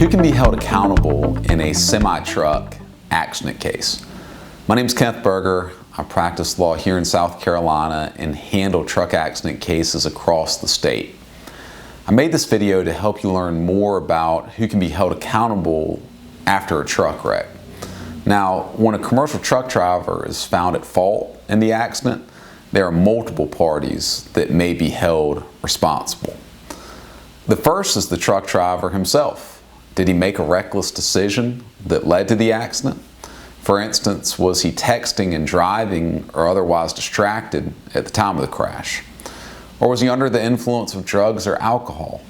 Who can be held accountable in a semi-truck accident case? My name is Kenneth Berger. I practice law here in South Carolina and handle truck accident cases across the state. I made this video to help you learn more about who can be held accountable after a truck wreck. Now, when a commercial truck driver is found at fault in the accident, there are multiple parties that may be held responsible. The first is the truck driver himself. Did he make a reckless decision that led to the accident? For instance, was he texting and driving or otherwise distracted at the time of the crash? Or was he under the influence of drugs or alcohol?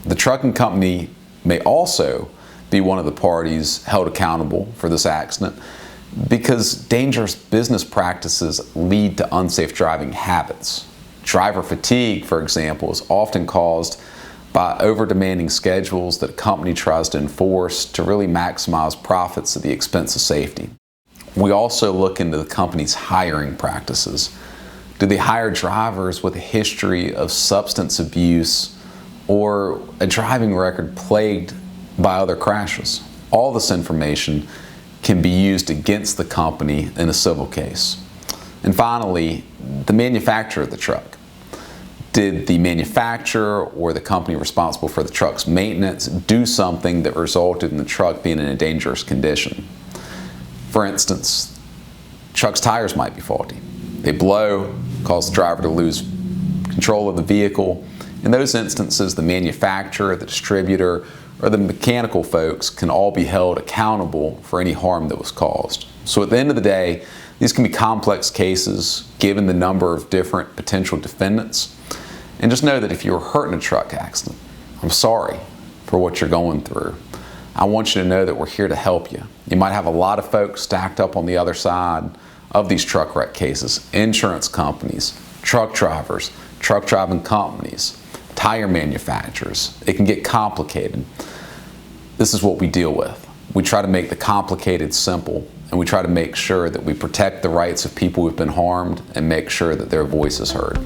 The trucking company may also be one of the parties held accountable for this accident because dangerous business practices lead to unsafe driving habits. Driver fatigue, for example, is often caused by over-demanding schedules that a company tries to enforce to really maximize profits at the expense of safety. We also look into the company's hiring practices. Do they hire drivers with a history of substance abuse or a driving record plagued by other crashes? All this information can be used against the company in a civil case. And finally, the manufacturer of the truck. Did the manufacturer or the company responsible for the truck's maintenance do something that resulted in the truck being in a dangerous condition? For instance, truck's tires might be faulty. They blow, cause the driver to lose control of the vehicle. In those instances, the manufacturer, the distributor, or the mechanical folks can all be held accountable for any harm that was caused. So at the end of the day, these can be complex cases given the number of different potential defendants. And just know that if you were hurt in a truck accident, I'm sorry for what you're going through. I want you to know that we're here to help you. You might have a lot of folks stacked up on the other side of these truck wreck cases: insurance companies, truck drivers, truck driving companies, tire manufacturers. It can get complicated. This is what we deal with. We try to make the complicated simple, and we try to make sure that we protect the rights of people who've been harmed and make sure that their voice is heard.